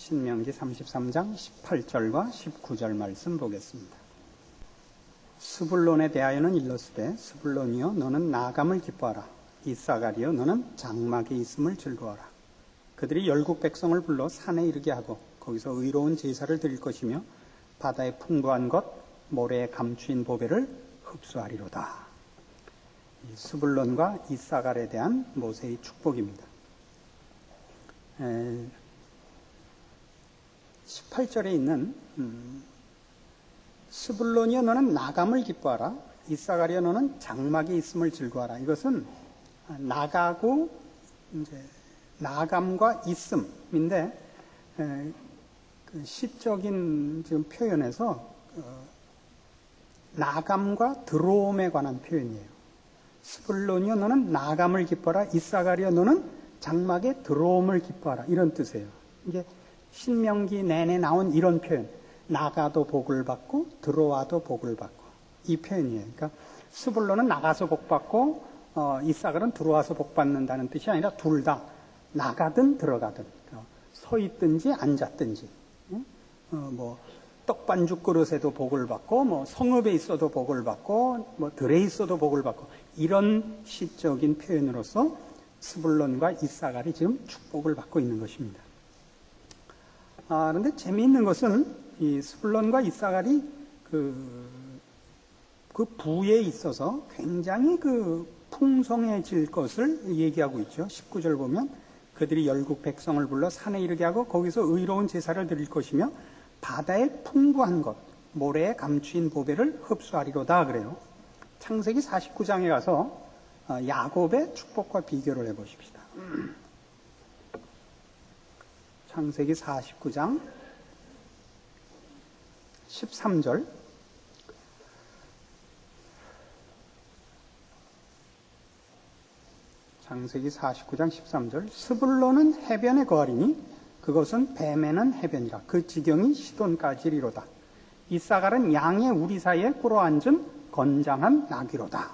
신명기 33장 18절과 19절 말씀 보겠습니다. 스불론에 대하여는 일렀으되 스불론이여 너는 나감을 기뻐하라. 이사가리여 너는 장막에 있음을 즐거워하라. 그들이 열국 백성을 불러 산에 이르게 하고 거기서 의로운 제사를 드릴 것이며 바다의 풍부한 것 모래에 감추인 보배를 흡수하리로다. 이 스불론과 이사갈에 대한 모세의 축복입니다. 18절에 있는 스불론이여 너는 나감을 기뻐하라. 이사갈이여 너는 장막에 있음을 즐거워하라. 이것은 나가고 이제 나감과 있음인데 그 시적인 지금 표현에서 나감과 들어옴에 관한 표현이에요. 스불론이여 너는 나감을 기뻐하라. 이사갈이여 너는 장막에 들어옴을 기뻐하라. 이런 뜻이에요. 이게 신명기 내내 나온 이런 표현. 나가도 복을 받고 들어와도 복을 받고 이 표현이에요. 그러니까 스불론은 나가서 복 받고 이사갈은 들어와서 복 받는다는 뜻이 아니라 둘 다 나가든 들어가든 서 있든지 앉았든지 뭐 떡반죽 그릇에도 복을 받고 뭐 성읍에 있어도 복을 받고 뭐 들에 있어도 복을 받고 이런 시적인 표현으로서 스불론과 이사갈이 지금 축복을 받고 있는 것입니다. 그런데 재미있는 것은 이 스불론과 이사갈이 그 부에 있어서 굉장히 그 풍성해질 것을 얘기하고 있죠. 19절 보면 그들이 열국 백성을 불러 산에 이르게 하고 거기서 의로운 제사를 드릴 것이며 바다의 풍부한 것 모래에 감추인 보배를 흡수하리로다 그래요. 창세기 49장에 가서 야곱의 축복과 비교를 해보십시다. 창세기 49장 13절 창세기 49장 13절 스불론은 해변에 거하리니 그것은 뱀에는 해변이라 그 지경이 시돈까지리로다. 이사갈은 양의 우리 사이에 꿇어 앉은 건장한 나귀로다.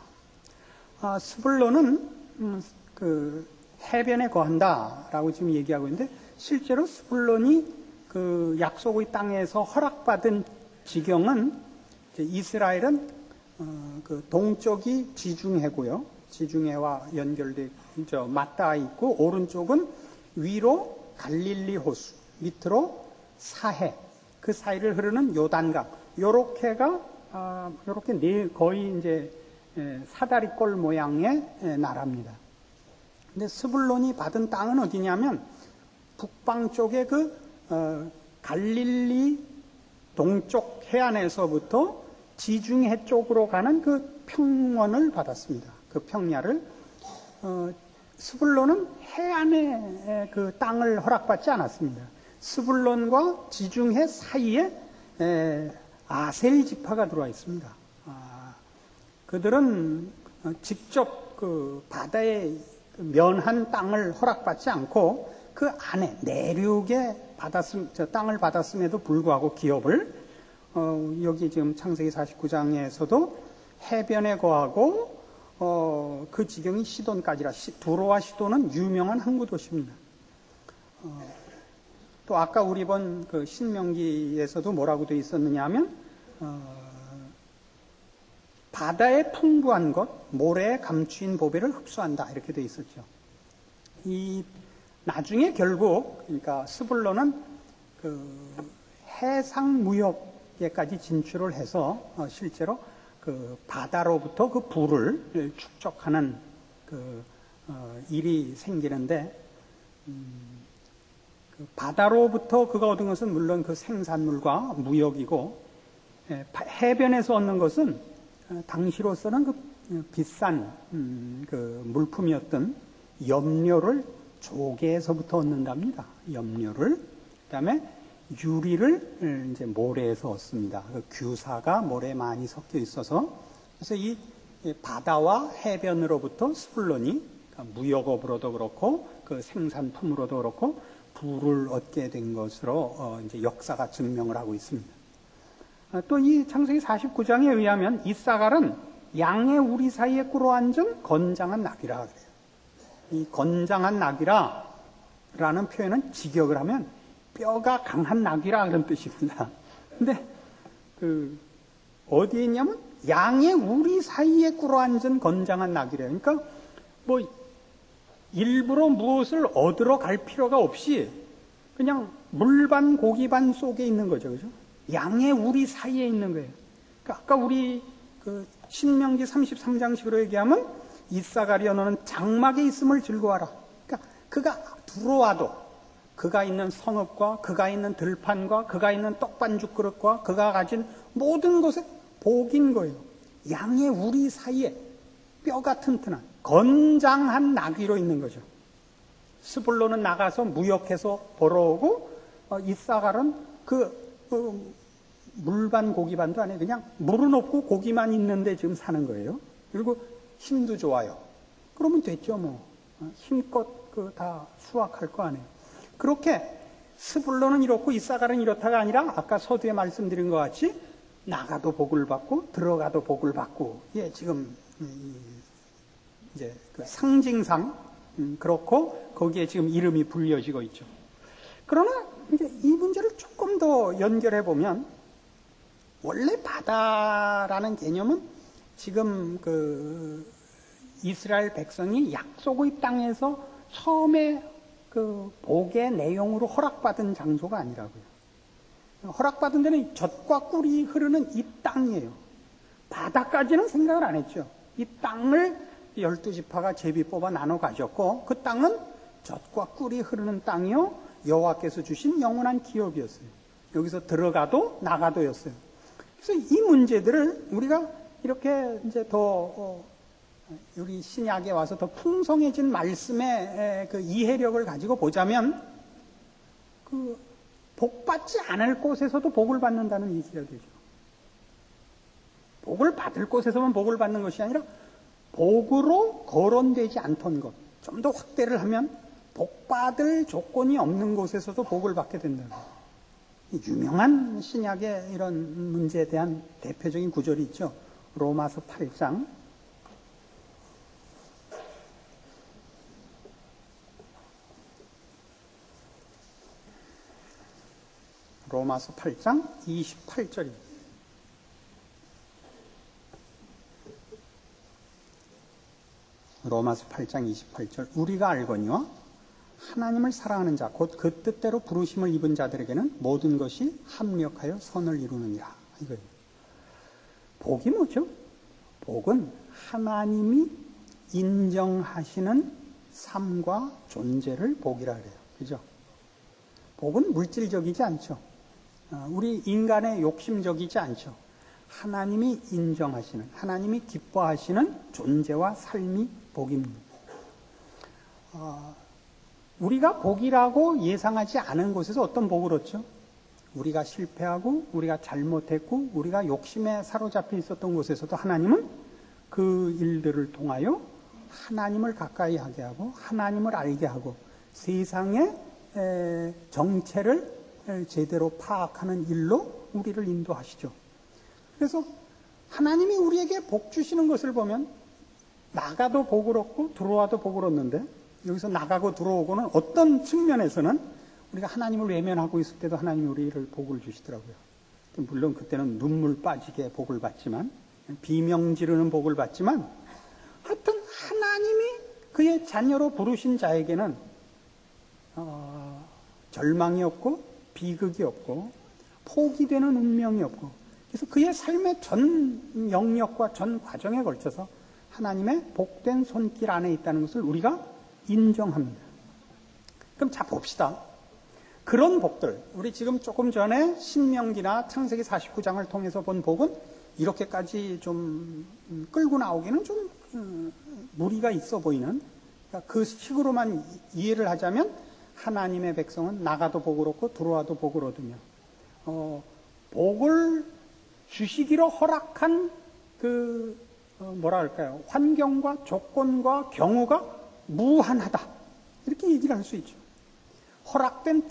스불론은 그 해변에 거한다라고 지금 얘기하고 있는데 실제로 스불론이 그 약속의 땅에서 허락받은 지경은 이스라엘은 그 동쪽이 지중해고요. 지중해와 연결돼 맞닿아 있고 오른쪽은 위로 갈릴리 호수, 밑으로 사해, 그 사이를 흐르는 요단강, 요렇게가 요렇게 거의 이제 사다리꼴 모양의 나라입니다. 근데 스불론이 받은 땅은 어디냐면 북방 쪽에 그 갈릴리 동쪽 해안에서부터 지중해 쪽으로 가는 그 평원을 받았습니다. 그 평야를 스불론은 해안의 그 땅을 허락받지 않았습니다. 스불론과 지중해 사이에 아셀 지파가 들어와 있습니다. 그들은 직접 그 바다에 면한 땅을 허락받지 않고 그 안에 내륙에 땅을 받았음에도 불구하고 기업을 여기 지금 창세기 49장에서도 해변에 거하고 그 지경이 시돈까지라. 두로와 시돈은 유명한 항구 도시입니다. 또 아까 우리 본 그 신명기에서도 뭐라고 되어 있었느냐 하면 바다의 풍부한 것 모래에 감추인 보배를 흡수한다 이렇게 되어 있었죠. 이 나중에 결국 그러니까 스불론은 그 해상 무역에까지 진출을 해서 실제로 그 바다로부터 그 부를 축적하는 그 일이 생기는데 그 바다로부터 그가 얻은 것은 물론 그 생산물과 무역이고 해변에서 얻는 것은 당시로서는 그 비싼 그 물품이었던 염료를 조개에서부터 얻는답니다. 염료를 그다음에 유리를 이제 모래에서 얻습니다. 그 규사가 모래에 많이 섞여 있어서 그래서 이 바다와 해변으로부터 스불론이 무역업으로도 그렇고 그 생산품으로도 그렇고 부를 얻게 된 것으로 이제 역사가 증명을 하고 있습니다. 또 이 창세기 49장에 의하면 이사갈은 양의 우리 사이에 꿇어 앉은 건장한 나귀라 그래요. 이 건장한 나귀라라는 표현은 직역을 하면 뼈가 강한 나귀라 그런 뜻입니다. 근데 어디에 있냐면 양의 우리 사이에 꿇어앉은 건장한 나귀래요. 그러니까 뭐 일부러 무엇을 얻으러 갈 필요가 없이 그냥 물반 고기반 속에 있는 거죠. 그죠? 양의 우리 사이에 있는 거예요. 그러니까 아까 우리 신명기 33장식으로 얘기하면 이사가리여 너는 장막에 있음을 즐거워하라. 그러니까 그가 들어와도 그가 있는 성읍과 그가 있는 들판과 그가 있는 떡반죽 그릇과 그가 가진 모든 것에 복인 거예요. 양의 우리 사이에 뼈가 튼튼한 건장한 나귀로 있는 거죠. 스불론은 나가서 무역해서 벌어오고 이사갈은 물반 고기반도 아니에요. 그냥 물은 없고 고기만 있는데 지금 사는 거예요. 그리고 힘도 좋아요. 그러면 됐죠 뭐. 힘껏 다 수확할 거 아니에요. 그렇게 스불론은 이렇고 이사갈은 이렇다가 아니라 아까 서두에 말씀드린 것 같이 나가도 복을 받고 들어가도 복을 받고, 예, 지금 이제 상징상 그렇고 거기에 지금 이름이 불려지고 있죠. 그러나 이제 이 문제를 조금 더 연결해 보면 원래 바다라는 개념은 지금 이스라엘 백성이 약속의 땅에서 처음에 복의 내용으로 허락받은 장소가 아니라고요. 허락받은 데는 젖과 꿀이 흐르는 이 땅이에요. 바다까지는 생각을 안 했죠. 이 땅을 12지파가 제비 뽑아 나눠 가졌고 그 땅은 젖과 꿀이 흐르는 땅이요 여호와께서 주신 영원한 기업이었어요. 여기서 들어가도 나가도였어요. 그래서 이 문제들을 우리가 이렇게 이제 더 우리 신약에 와서 더 풍성해진 말씀의 이해력을 가지고 보자면 복받지 않을 곳에서도 복을 받는다는 얘기가 되죠. 복을 받을 곳에서만 복을 받는 것이 아니라 복으로 거론되지 않던 것, 좀 더 확대를 하면 복받을 조건이 없는 곳에서도 복을 받게 된다는 거예요. 유명한 신약의 이런 문제에 대한 대표적인 구절이 있죠. 로마서 8장. 로마서 8장 28절입니다. 로마서 8장 28절. 우리가 알거니와 하나님을 사랑하는 자, 곧 그 뜻대로 부르심을 입은 자들에게는 모든 것이 합력하여 선을 이루느니라. 이거예요. 복이 뭐죠? 복은 하나님이 인정하시는 삶과 존재를 복이라 그래요. 그죠? 복은 물질적이지 않죠. 우리 인간의 욕심적이지 않죠. 하나님이 인정하시는, 하나님이 기뻐하시는 존재와 삶이 복입니다. 우리가 복이라고 예상하지 않은 곳에서 어떤 복을 얻죠? 우리가 실패하고 우리가 잘못했고 우리가 욕심에 사로잡혀 있었던 곳에서도 하나님은 그 일들을 통하여 하나님을 가까이 하게 하고 하나님을 알게 하고 세상의 정체를 제대로 파악하는 일로 우리를 인도하시죠. 그래서 하나님이 우리에게 복 주시는 것을 보면 나가도 복을 얻고 들어와도 복을 얻는데 여기서 나가고 들어오고는 어떤 측면에서는 우리가 하나님을 외면하고 있을 때도 하나님이 우리를 복을 주시더라고요. 물론 그때는 눈물 빠지게 복을 받지만 비명 지르는 복을 받지만 하여튼 하나님이 그의 자녀로 부르신 자에게는 절망이 없고 비극이 없고 포기되는 운명이 없고 그래서 그의 삶의 전 영역과 전 과정에 걸쳐서 하나님의 복된 손길 안에 있다는 것을 우리가 인정합니다. 그럼 자 봅시다. 그런 복들, 우리 지금 조금 전에 신명기나 창세기 49장을 통해서 본 복은 이렇게까지 좀 끌고 나오기는 좀 무리가 있어 보이는, 그러니까 그 식으로만 이해를 하자면 하나님의 백성은 나가도 복을 얻고 들어와도 복을 얻으며 복을 주시기로 허락한 뭐라 할까요? 환경과 조건과 경우가 무한하다. 이렇게 얘기를 할 수 있죠. 허락된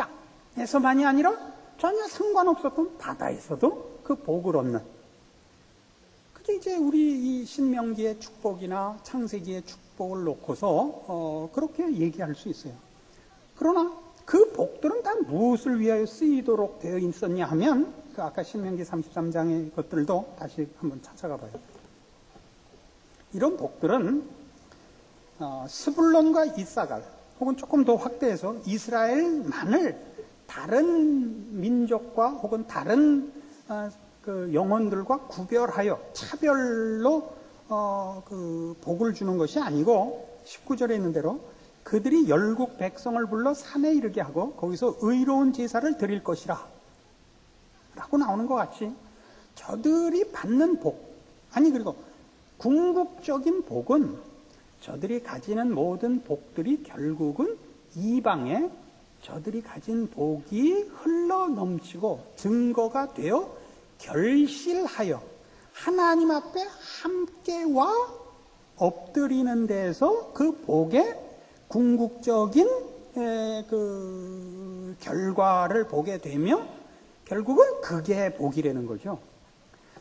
땅에서만이 아니라 전혀 상관없었던 바다에서도 그 복을 얻는. 그게 이제 우리 이 신명기의 축복이나 창세기의 축복을 놓고서 그렇게 얘기할 수 있어요. 그러나 그 복들은 다 무엇을 위하여 쓰이도록 되어 있었냐 하면 그 아까 신명기 33장의 것들도 다시 한번 찾아가 봐요. 이런 복들은 스불론과 이사갈 혹은 조금 더 확대해서 이스라엘만을 다른 민족과 혹은 다른 그 영혼들과 구별하여 차별로 그 복을 주는 것이 아니고 19절에 있는 대로 그들이 열국 백성을 불러 산에 이르게 하고 거기서 의로운 제사를 드릴 것이라 라고 나오는 것 같이 저들이 받는 복, 아니 그리고 궁극적인 복은 저들이 가지는 모든 복들이 결국은 이방에 저들이 가진 복이 흘러 넘치고 증거가 되어 결실하여 하나님 앞에 함께 와 엎드리는 데에서 그 복의 궁극적인 그 결과를 보게 되며 결국은 그게 복이라는 거죠.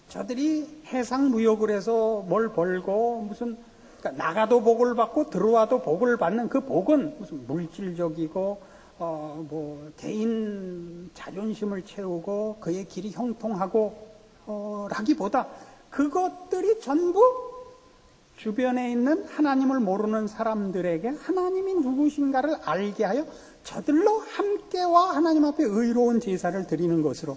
저들이 해상 무역을 해서 뭘 벌고 무슨 그러니까 나가도 복을 받고 들어와도 복을 받는 그 복은 무슨 물질적이고 뭐 개인 자존심을 채우고 그의 길이 형통하고 라기보다 그것들이 전부 주변에 있는 하나님을 모르는 사람들에게 하나님이 누구신가를 알게 하여 저들로 함께와 하나님 앞에 의로운 제사를 드리는 것으로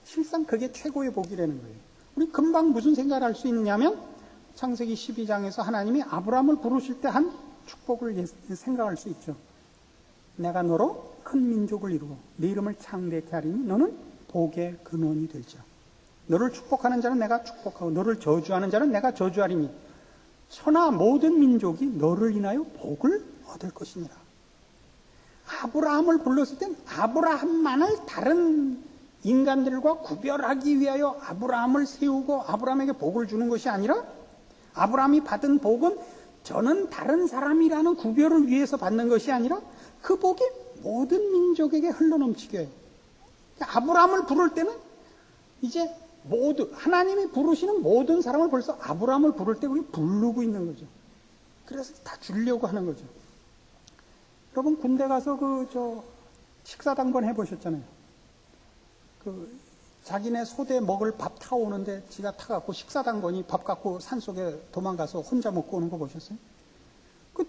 실상 그게 최고의 복이라는 거예요. 우리 금방 무슨 생각을 할 수 있느냐면 창세기 12장에서 하나님이 아브라함을 부르실 때 한 축복을 생각할 수 있죠. 내가 너로 큰 민족을 이루고 네 이름을 창대케 하리니 너는 복의 근원이 될지라. 너를 축복하는 자는 내가 축복하고 너를 저주하는 자는 내가 저주하리니 천하 모든 민족이 너를 인하여 복을 얻을 것이니라. 아브라함을 불렀을 땐 아브라함만을 다른 인간들과 구별하기 위하여 아브라함을 세우고 아브라함에게 복을 주는 것이 아니라 아브라함이 받은 복은 저는 다른 사람이라는 구별을 위해서 받는 것이 아니라 그 복이 모든 민족에게 흘러넘치게 해요. 아브라함을 부를 때는 이제 모두 하나님이 부르시는 모든 사람을 벌써 아브라함을 부를 때 우리 부르고 있는 거죠. 그래서 다 주려고 하는 거죠. 여러분 군대 가서 식사당번 해보셨잖아요. 자기네 소대 먹을 밥 타오는데 지가 타갖고 식사당번이 밥 갖고 산속에 도망가서 혼자 먹고 오는 거 보셨어요?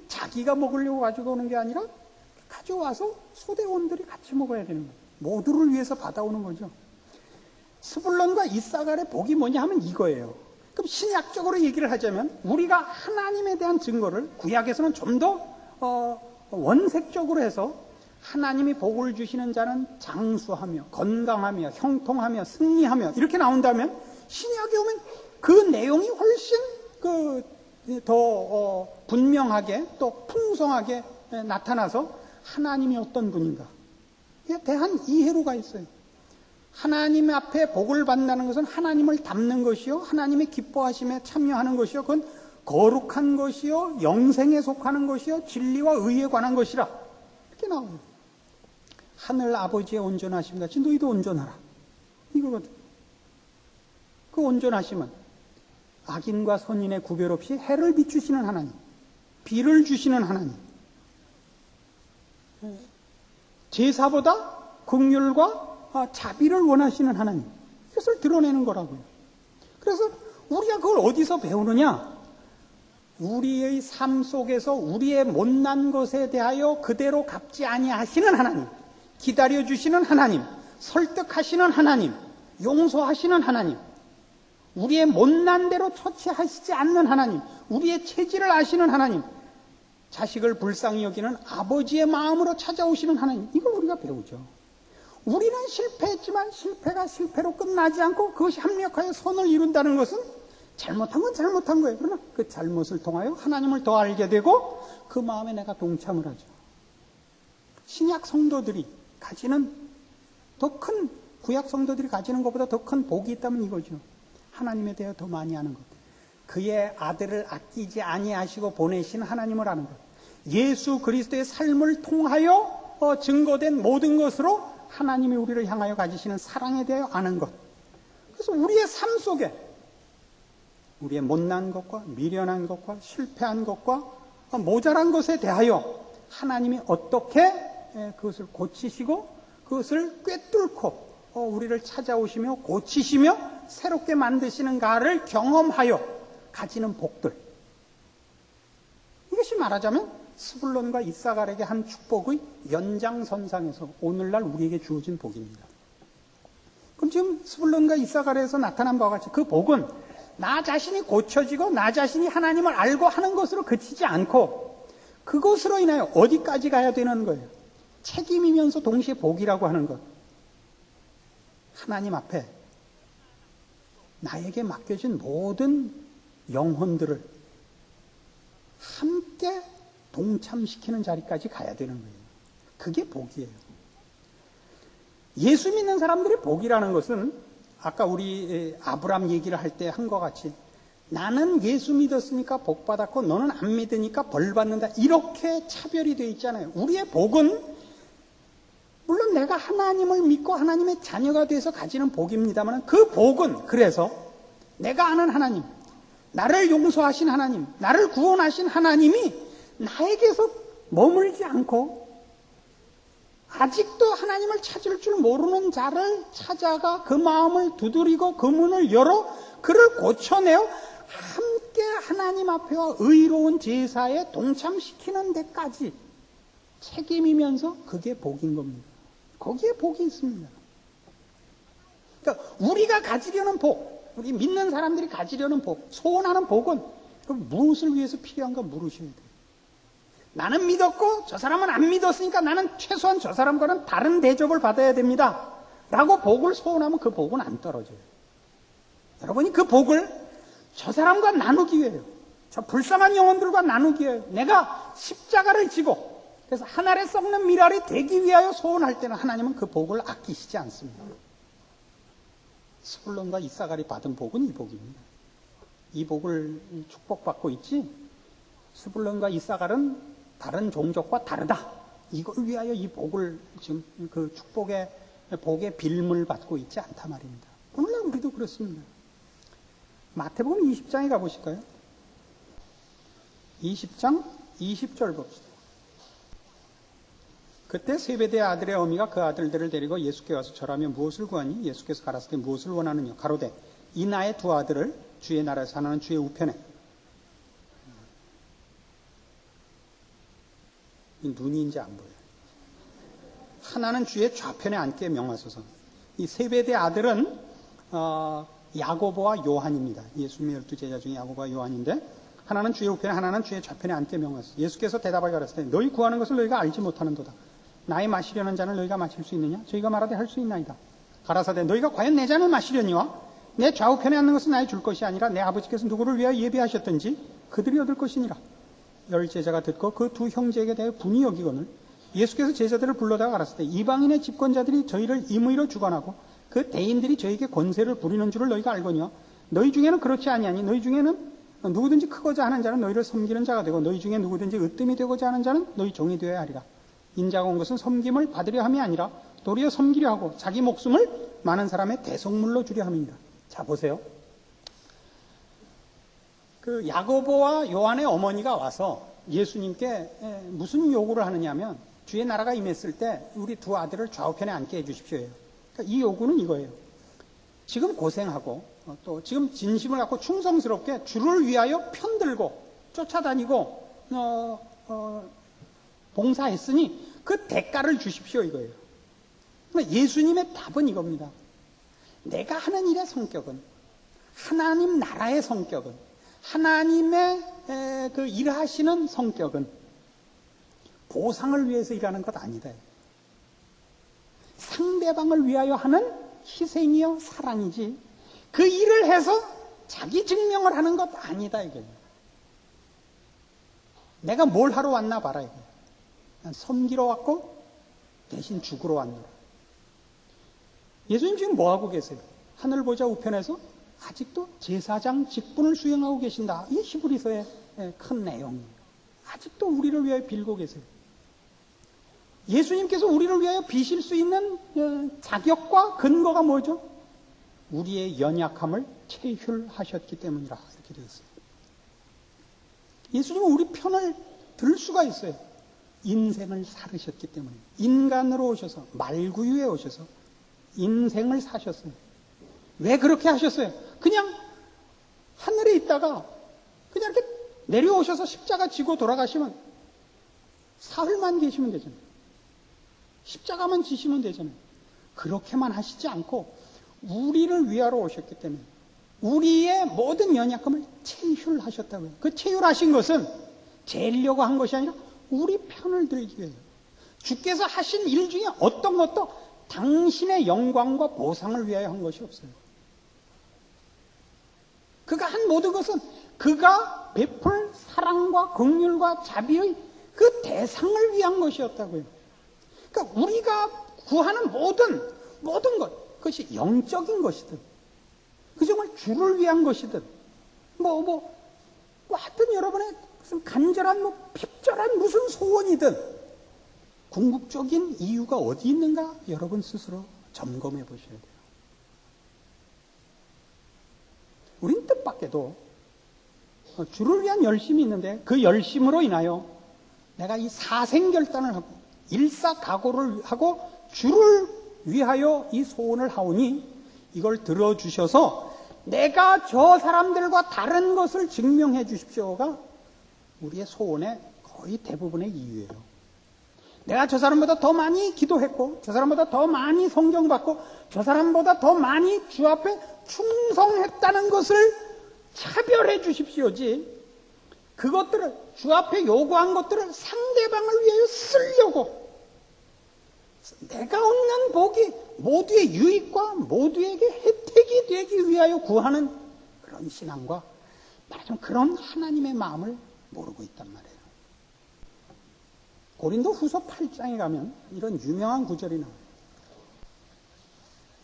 자기가 먹으려고 가지고 오는 게 아니라 가져와서 소대원들이 같이 먹어야 되는 거예요. 모두를 위해서 받아오는 거죠. 스불론과 이사갈의 복이 뭐냐 하면 이거예요. 그럼 신약적으로 얘기를 하자면 우리가 하나님에 대한 증거를 구약에서는 좀 더 원색적으로 해서 하나님이 복을 주시는 자는 장수하며 건강하며 형통하며 승리하며 이렇게 나온다면 신약에 오면 그 내용이 훨씬 더 분명하게 또 풍성하게 나타나서 하나님이 어떤 분인가에 대한 이해로가 있어요. 하나님 앞에 복을 받는다는 것은 하나님을 닮는 것이요 하나님의 기뻐하심에 참여하는 것이요 그건 거룩한 것이요 영생에 속하는 것이요 진리와 의에 관한 것이라 이렇게 나와요. 하늘 아버지의 온전하심 같이 너희도 온전하라 이거거든. 그 온전하심은 악인과 선인의 구별 없이 해를 비추시는 하나님, 비를 주시는 하나님, 제사보다 긍휼과 자비를 원하시는 하나님, 이것을 드러내는 거라고요. 그래서 우리가 그걸 어디서 배우느냐? 우리의 삶 속에서 우리의 못난 것에 대하여 그대로 갚지 아니하시는 하나님, 기다려주시는 하나님, 설득하시는 하나님, 용서하시는 하나님, 우리의 못난 대로 처치하시지 않는 하나님, 우리의 체질을 아시는 하나님, 자식을 불쌍히 여기는 아버지의 마음으로 찾아오시는 하나님, 이걸 우리가 배우죠. 우리는 실패했지만 실패가 실패로 끝나지 않고 그것이 합력하여 선을 이룬다는 것은 잘못한 건 잘못한 거예요. 그러나 그 잘못을 통하여 하나님을 더 알게 되고 그 마음에 내가 동참을 하죠. 신약 성도들이 가지는 더 큰, 구약 성도들이 가지는 것보다 더 큰 복이 있다면 이거죠. 하나님에 대해 더 많이 아는 것. 그의 아들을 아끼지 아니하시고 보내신 하나님을 아는 것. 예수 그리스도의 삶을 통하여 증거된 모든 것으로 하나님이 우리를 향하여 가지시는 사랑에 대하여 아는 것. 그래서 우리의 삶 속에 우리의 못난 것과 미련한 것과 실패한 것과 모자란 것에 대하여 하나님이 어떻게 그것을 고치시고 그것을 꿰뚫고 우리를 찾아오시며 고치시며 새롭게 만드시는가를 경험하여 가지는 복들. 이것이 말하자면 스불론과 이사갈에게 한 축복의 연장선상에서 오늘날 우리에게 주어진 복입니다. 그럼 지금 스불론과 이사갈에서 나타난 바와 같이 그 복은 나 자신이 고쳐지고 나 자신이 하나님을 알고 하는 것으로 그치지 않고 그것으로 인하여 어디까지 가야 되는 거예요? 책임이면서 동시에 복이라고 하는 것. 하나님 앞에 나에게 맡겨진 모든 영혼들을 함께 동참시키는 자리까지 가야 되는 거예요. 그게 복이에요. 예수 믿는 사람들의 복이라는 것은 아까 우리 아브람 얘기를 할 때 한 것 같이 나는 예수 믿었으니까 복 받았고 너는 안 믿으니까 벌 받는다. 이렇게 차별이 되어 있잖아요. 우리의 복은 물론 내가 하나님을 믿고 하나님의 자녀가 돼서 가지는 복입니다만 그 복은 그래서 내가 아는 하나님, 나를 용서하신 하나님, 나를 구원하신 하나님이 나에게서 머물지 않고 아직도 하나님을 찾을 줄 모르는 자를 찾아가 그 마음을 두드리고 그 문을 열어 그를 고쳐내어 함께 하나님 앞에와 의로운 제사에 동참시키는 데까지 책임이면서 그게 복인 겁니다. 거기에 복이 있습니다. 그러니까 우리가 가지려는 복, 우리 믿는 사람들이 가지려는 복, 소원하는 복은 무엇을 위해서 필요한가 물으셔야 돼요. 나는 믿었고 저 사람은 안 믿었으니까 나는 최소한 저 사람과는 다른 대접을 받아야 됩니다. 라고 복을 소원하면 그 복은 안 떨어져요. 여러분이 그 복을 저 사람과 나누기 위해요. 저 불쌍한 영혼들과 나누기 위해요. 내가 십자가를 지고 그래서 하늘에 썩는 미랄이 되기 위하여 소원할 때는 하나님은 그 복을 아끼시지 않습니다. 스불론과 이사갈이 받은 복은 이 복입니다. 이 복을 축복받고 있지 스불론과 이사갈은 다른 종족과 다르다. 이걸 위하여 이 복을 지금 그 축복의 복의 빌물 받고 있지 않다 말입니다. 오늘날 우리도 그렇습니다. 마태복음 20장에 가보실까요? 20장 20절 봅시다. 그때 세베대의 아들의 어미가 그 아들들을 데리고 예수께 와서 절하며 무엇을 구하니? 예수께서 가라사대 무엇을 원하느냐? 가로되 이 나의 두 아들을 주의 나라에서 하나는 주의 우편에 이 눈이 이제 안 보여요. 하나는 주의 좌편에 앉게 명하소서. 이 세베대의 아들은 야고보와 요한입니다. 예수님의 12제자 중에 야고보와 요한인데 하나는 주의 우편에 하나는 주의 좌편에 앉게 명하소서. 예수께서 대답하여 가라사대 너희 구하는 것을 너희가 알지 못하는도다. 나의 마시려는 잔을 너희가 마실 수 있느냐? 저희가 말하되 할 수 있나이다. 가라사대 너희가 과연 내 잔을 마시려니와 내 좌우편에 앉는 것은 나의 줄 것이 아니라 내 아버지께서 누구를 위하여 예비하셨든지 그들이 얻을 것이니라. 열 제자가 듣고 그 두 형제에게 대하여 분이 여기거늘 예수께서 제자들을 불러다가 가라사대 이방인의 집권자들이 저희를 임의로 주관하고 그 대인들이 저에게 권세를 부리는 줄을 너희가 알거니와 너희 중에는 그렇지 아니하니 너희 중에는 누구든지 크고자 하는 자는 너희를 섬기는 자가 되고 너희 중에 누구든지 으뜸이 되고자 하는 자는 너희 종이 되어야 하리라. 인자가 온 것은 섬김을 받으려 함이 아니라 도리어 섬기려 하고 자기 목숨을 많은 사람의 대속물로 주려 함이니라. 자 보세요. 그 야고보와 요한의 어머니가 와서 예수님께 무슨 요구를 하느냐면 주의 나라가 임했을 때 우리 두 아들을 좌우편에 앉게 해주십시오. 그러니까 이 요구는 이거예요. 지금 고생하고 또 지금 진심을 갖고 충성스럽게 주를 위하여 편들고 쫓아다니고 봉사했으니 그 대가를 주십시오 이거예요. 그러니까 예수님의 답은 이겁니다. 내가 하는 일의 성격은 하나님 나라의 성격은 하나님의 그 일하시는 성격은 보상을 위해서 일하는 것 아니다. 상대방을 위하여 하는 희생이요 사랑이지 그 일을 해서 자기 증명을 하는 것 아니다 이거예요. 내가 뭘 하러 왔나 봐라 이거예요. 난 섬기러 왔고 대신 죽으러 왔노라. 예수님 지금 뭐 하고 계세요? 하늘 보좌 우편에서 아직도 제사장 직분을 수행하고 계신다. 이 히브리서의 큰 내용이에요. 아직도 우리를 위하여 빌고 계세요. 예수님께서 우리를 위하여 비실 수 있는 자격과 근거가 뭐죠? 우리의 연약함을 체휼하셨기 때문이라 이렇게 되어 있어요. 예수님은 우리 편을 들 수가 있어요. 인생을 살으셨기 때문에 인간으로 오셔서 말구유에 오셔서 인생을 사셨어요. 왜 그렇게 하셨어요? 그냥 하늘에 있다가 그냥 이렇게 내려오셔서 십자가 지고 돌아가시면 사흘만 계시면 되잖아요. 십자가만 지시면 되잖아요. 그렇게만 하시지 않고 우리를 위하러 오셨기 때문에 우리의 모든 연약함을 체휼하셨다고요. 그 체휼하신 것은 재려고 한 것이 아니라 우리 편을 들기 위해요. 주께서 하신 일 중에 어떤 것도 당신의 영광과 보상을 위하여 한 것이 없어요. 그가 한 모든 것은 그가 베풀 사랑과 긍휼과 자비의 그 대상을 위한 것이었다고요. 그러니까 우리가 구하는 모든 것, 그것이 영적인 것이든, 그 정말 주를 위한 것이든, 하여튼 여러분의 무슨 간절한, 핍절한 무슨 소원이든, 궁극적인 이유가 어디 있는가 여러분 스스로 점검해 보셔야 돼요. 우린 뜻밖에도 주를 위한 열심이 있는데 그 열심으로 인하여 내가 이 사생결단을 하고 일사각오를 하고 주를 위하여 이 소원을 하오니 이걸 들어주셔서 내가 저 사람들과 다른 것을 증명해 주십시오가 우리의 소원의 거의 대부분의 이유예요. 내가 저 사람보다 더 많이 기도했고 저 사람보다 더 많이 성경 받고 저 사람보다 더 많이 주 앞에 충성했다는 것을 차별해 주십시오지, 그것들을 주 앞에 요구한 것들을 상대방을 위하여 쓰려고 내가 얻는 복이 모두의 유익과 모두에게 혜택이 되기 위하여 구하는 그런 신앙과 말하자면 그런 하나님의 마음을 모르고 있단 말이에요. 고린도 후서 8장에 가면 이런 유명한 구절이 나와요.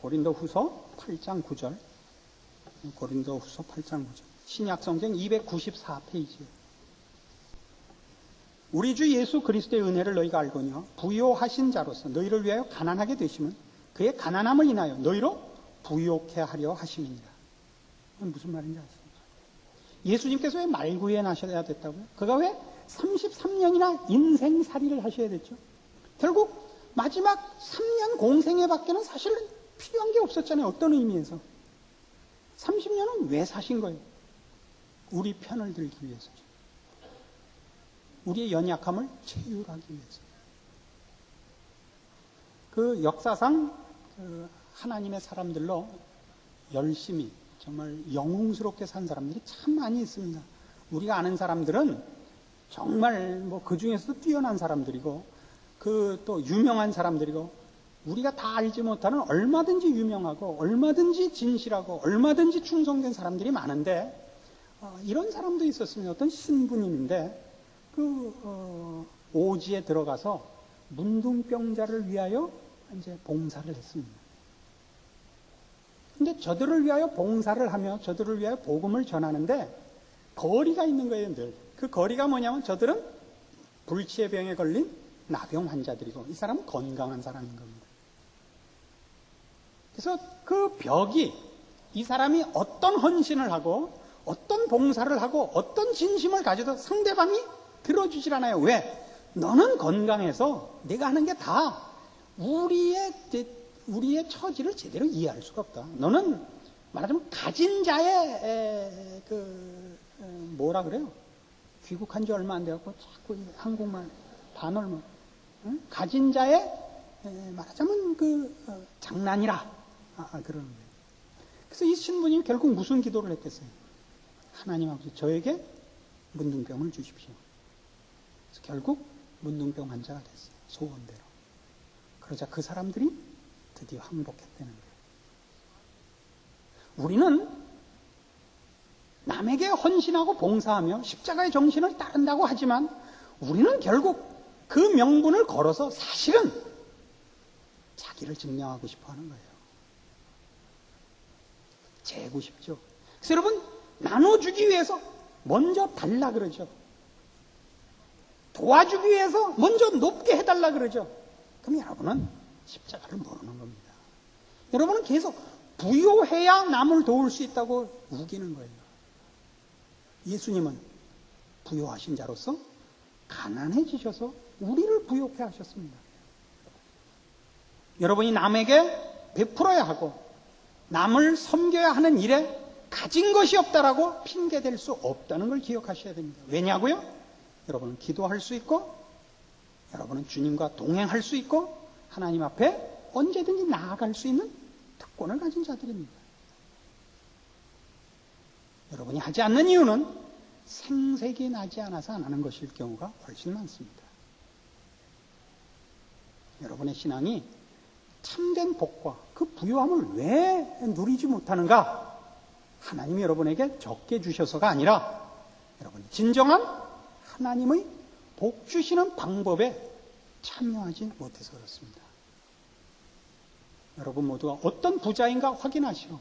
고린도 후서 8장 9절. 고린도 후서 8장 9절. 신약성경 294페이지에 우리 주 예수 그리스도의 은혜를 너희가 알거니와 부요하신 자로서 너희를 위하여 가난하게 되심은 그의 가난함을 인하여 너희로 부요케 하려 하심이니라. 무슨 말인지 아십니까? 예수님께서 왜 말구에 나셔야 됐다고요? 그가 왜 33년이나 인생살이를 하셔야 됐죠? 결국 마지막 3년 공생애 밖에는 사실은 필요한 게 없었잖아요. 어떤 의미에서. 30년은 왜 사신 거예요? 우리 편을 들기 위해서죠. 우리의 연약함을 체휼하기 위해서. 그 역사상 하나님의 사람들로 열심히 정말 영웅스럽게 산 사람들이 참 많이 있습니다. 우리가 아는 사람들은 정말 그 중에서도 뛰어난 사람들이고 그 또 유명한 사람들이고 우리가 다 알지 못하는 얼마든지 유명하고 얼마든지 진실하고 얼마든지 충성된 사람들이 많은데 이런 사람도 있었습니다. 어떤 신부님인데 오지에 들어가서 문둥병자를 위하여 이제 봉사를 했습니다. 근데 저들을 위하여 봉사를 하며 저들을 위하여 복음을 전하는데 거리가 있는 거예요, 늘. 그 거리가 뭐냐면 저들은 불치의 병에 걸린 나병 환자들이고 이 사람은 건강한 사람인 겁니다. 그래서 그 벽이 이 사람이 어떤 헌신을 하고 어떤 봉사를 하고 어떤 진심을 가져도 상대방이 들어주질 않아요. 왜? 너는 건강해서 내가 하는 게 다 우리의 처지를 제대로 이해할 수가 없다. 너는 말하자면 가진 자의 뭐라 그래요? 귀국한 지 얼마 안 돼갖고 자꾸 한국말 단어를 가진 자의 말하자면 장난이라 그러는 거예요. 그래서 이 신부님이 결국 무슨 기도를 했겠어요? 하나님 아버지 저에게 문둥병을 주십시오. 그래서 결국 문둥병 환자가 됐어요. 소원대로. 그러자 그 사람들이 드디어 항복했다는 거예요. 우리는 남에게 헌신하고 봉사하며 십자가의 정신을 따른다고 하지만 우리는 결국 그 명분을 걸어서 사실은 자기를 증명하고 싶어 하는 거예요. 재고 싶죠. 그래서 여러분 나눠주기 위해서 먼저 달라 그러죠. 도와주기 위해서 먼저 높게 해달라 그러죠. 그럼 여러분은 십자가를 모르는 겁니다. 여러분은 계속 부요해야 남을 도울 수 있다고 우기는 거예요. 예수님은 부요하신 자로서 가난해지셔서 우리를 부욕해 하셨습니다. 여러분이 남에게 베풀어야 하고 남을 섬겨야 하는 일에 가진 것이 없다라고 핑계댈 수 없다는 걸 기억하셔야 됩니다. 왜냐고요? 여러분은 기도할 수 있고 여러분은 주님과 동행할 수 있고 하나님 앞에 언제든지 나아갈 수 있는 특권을 가진 자들입니다. 여러분이 하지 않는 이유는 생색이 나지 않아서 안 하는 것일 경우가 훨씬 많습니다. 여러분의 신앙이 참된 복과 그 부유함을 왜 누리지 못하는가? 하나님이 여러분에게 적게 주셔서가 아니라 여러분이 진정한 하나님의 복 주시는 방법에 참여하지 못해서 그렇습니다. 여러분 모두가 어떤 부자인가 확인하시고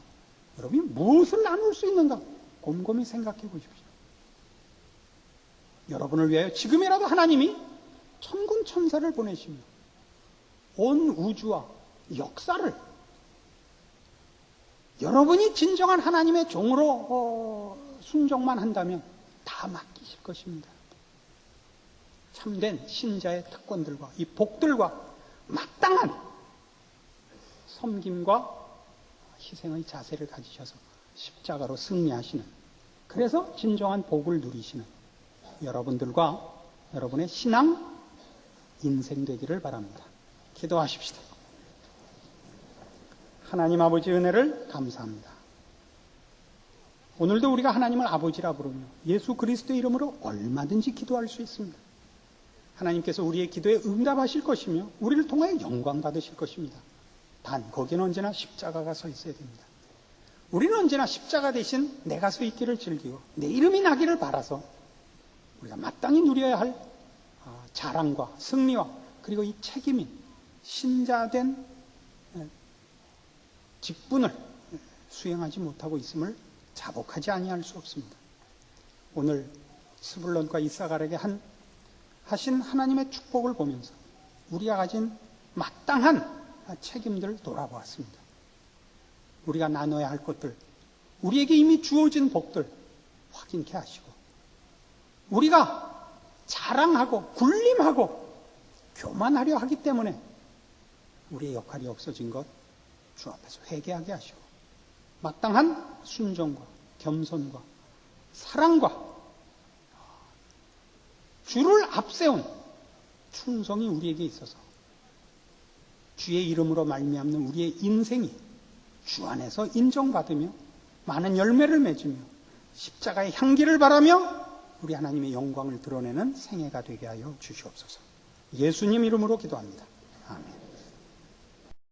여러분이 무엇을 나눌 수 있는가 곰곰이 생각해 보십시오. 여러분을 위하여 지금이라도 하나님이 천군 천사를 보내시며 온 우주와 역사를 여러분이 진정한 하나님의 종으로 순종만 한다면 다 맡기실 것입니다. 참된 신자의 특권들과 이 복들과 마땅한 섬김과 희생의 자세를 가지셔서 십자가로 승리하시는, 그래서 진정한 복을 누리시는 여러분들과 여러분의 신앙 인생 되기를 바랍니다. 기도하십시다. 하나님 아버지 은혜를 감사합니다. 오늘도 우리가 하나님을 아버지라 부르며 예수 그리스도의 이름으로 얼마든지 기도할 수 있습니다. 하나님께서 우리의 기도에 응답하실 것이며 우리를 통하여 영광 받으실 것입니다. 단 거기는 언제나 십자가가 서 있어야 됩니다. 우리는 언제나 십자가 대신 내가 서 있기를 즐기고 내 이름이 나기를 바라서 우리가 마땅히 누려야 할 자랑과 승리와 그리고 이 책임인 신자된 직분을 수행하지 못하고 있음을 자복하지 아니할 수 없습니다. 오늘 스불론과 이사갈에게 하신 하나님의 축복을 보면서 우리가 가진 마땅한 책임들 돌아보았습니다. 우리가 나눠야 할 것들, 우리에게 이미 주어진 복들 확인케 하시고 우리가 자랑하고 굴림하고 교만하려 하기 때문에 우리의 역할이 없어진 것 주 앞에서 회개하게 하시고 마땅한 순종과 겸손과 사랑과 주를 앞세운 충성이 우리에게 있어서 주의 이름으로 말미암는 우리의 인생이 주 안에서 인정받으며 많은 열매를 맺으며 십자가의 향기를 바라며 우리 하나님의 영광을 드러내는 생애가 되게 하여 주시옵소서. 예수님 이름으로 기도합니다. 아멘.